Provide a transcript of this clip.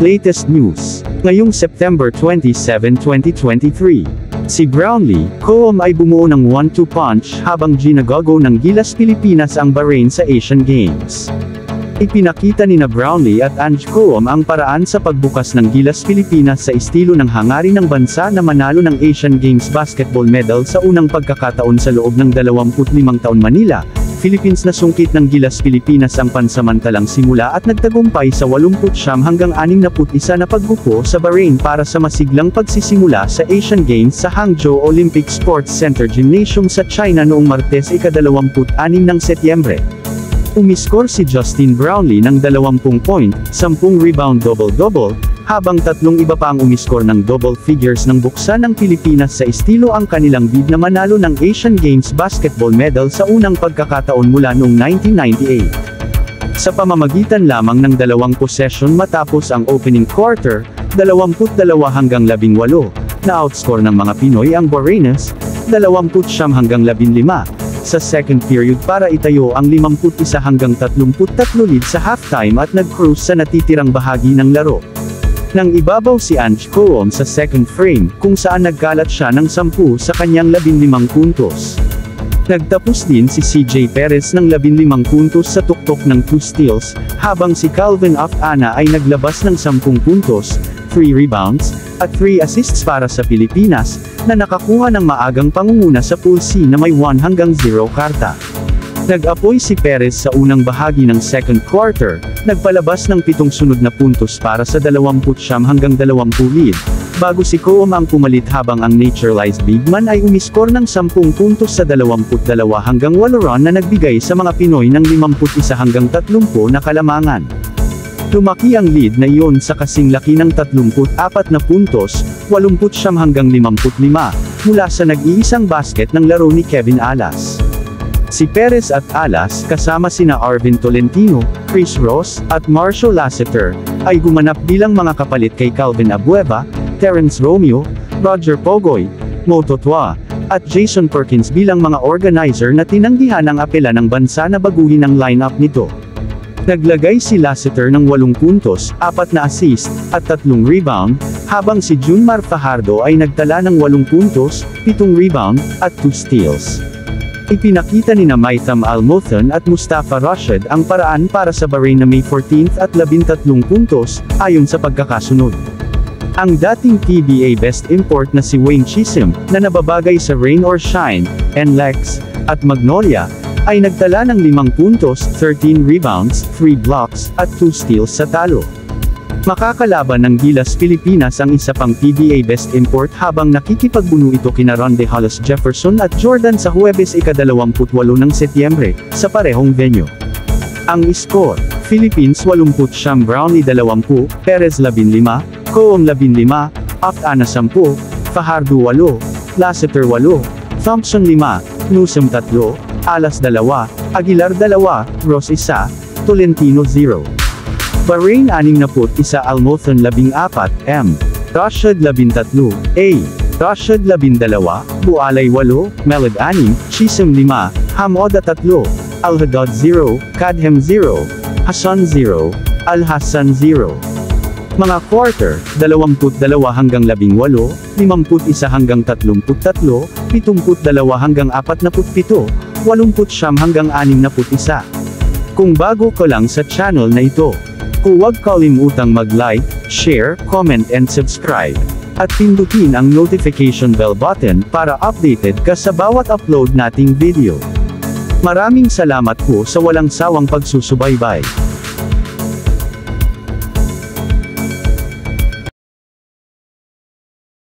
Latest news. Ngayong September 27, 2023. Si Brownlee Coom ay bumuo ng 1-2 punch habang ginagago ng Gilas Pilipinas ang Bahrain sa Asian Games. Ipinakita nina Brownlee at Ange Coom ang paraan sa pagbukas ng Gilas Pilipinas sa estilo ng hangarin ng bansa na manalo ng Asian Games basketball medal sa unang pagkakataon sa loob ng 25 taon. Manila, Philippines. Nasungkit ng Gilas Pilipinas ang pansamantalang simula at nagtagumpay sa 89 hanggang 61 na pagbuko sa Bahrain para sa masiglang pagsisimula sa Asian Games sa Hangzhou Olympic Sports Center Gymnasium sa China noong Martes 26 ng Setyembre. Umiskor si Justin Brownlee ng 20 point, 10 rebound double-double, habang 3 iba pa ang umiskor ng double figures ng buksan ng Pilipinas sa estilo ang kanilang bid na manalo ng Asian Games basketball medal sa unang pagkakataon mula noong 1998. Sa pamamagitan lamang ng 2 possession matapos ang opening quarter, 22 hanggang 18, na-outscore ng mga Pinoy ang Bahrainers, 29 hanggang 15. Sa second period para itayo ang 51 hanggang 33 lead sa halftime at nag-cruise sa natitirang bahagi ng laro. Nang ibabaw si Ange Coom sa second frame, kung saan nagkalat siya ng 10 sa kanyang 15 puntos. Nagtapos din si CJ Perez ng 15 puntos sa tuktok ng 2 steals, habang si Calvin Aftana ay naglabas ng 10 puntos, 3 rebounds, at 3 assists para sa Pilipinas, na nakakuha ng maagang pangunguna sa Pool C na may 1 hanggang 0 karta. Nag-apoy si Perez sa unang bahagi ng second quarter, nagpalabas ng 7 sunod na puntos para sa 29 hanggang 20 lead, bago si Coom ang pumalit habang ang naturalized big man ay umiskor ng 10 puntos sa 22 hanggang 8 run na nagbigay sa mga Pinoy ng 51 hanggang 30 na kalamangan. Lumaki ang lead na iyon sa kasing laki ng 34 na puntos, 89 hanggang 55, mula sa nag-iisang basket ng laro ni Kevin Alas. Si Perez at Alas kasama sina Arvin Tolentino, Chris Ross, at Marshall Lasseter, ay gumanap bilang mga kapalit kay Calvin Abueva, Terrence Romeo, Roger Pogoy, Mo Totwa, at Jason Perkins bilang mga organizer na tinanggihan ang apela ng bansa na baguhin ang lineup nito. Naglagay si Lasseter ng 8 puntos, 4 na assist, at 3 rebound, habang si Junmar Fajardo ay nagtala ng 8 puntos, 7 rebound, at 2 steals. Ipinakita nina Maitham Almothan at Mustafa Rashid ang paraan para sa Bahrain na may 14th at 13 puntos, ayon sa pagkakasunod. Ang dating PBA best import na si Wayne Chisholm, na nababagay sa Rain or Shine, NLEX, at Magnolia, ay nagtala ng 5 puntos, 13 rebounds, 3 blocks, at 2 steals sa talo. Makakalaban ng Gilas Pilipinas ang isa pang PBA best import habang nakikipagbuno ito kina Ronde Hollis Jefferson at Jordan sa Huwebes 28 ng Setyembre, sa parehong venue. Ang score: Philippines 80, Brownlee 20, Perez 15, Coom 15, Aftana 10, Fajardo 8, Lasseter 8, Thompson 5, Newsom 3, Alas 2, Aguilar 2, Ross 1, Tolentino 0. Bahrain 61, Almothan 14, M. Rashid 13, A. Rashid 12, Bualay 8, Melod 6, Chisholm 5, Hamoda 3, Al-Haddad 0, Kadhem 0, Hassan 0, Al-Hassan 0. Mga quarter, 22 hanggang 18, 51 hanggang 33, 72 hanggang 47, 80 hanggang 61. Kung bago ka lang sa channel na ito, huwag kalimutang mag-like, share, comment and subscribe. At pindutin ang notification bell button para updated ka sa bawat upload nating video. Maraming salamat po sa walang sawang pagsusubaybay.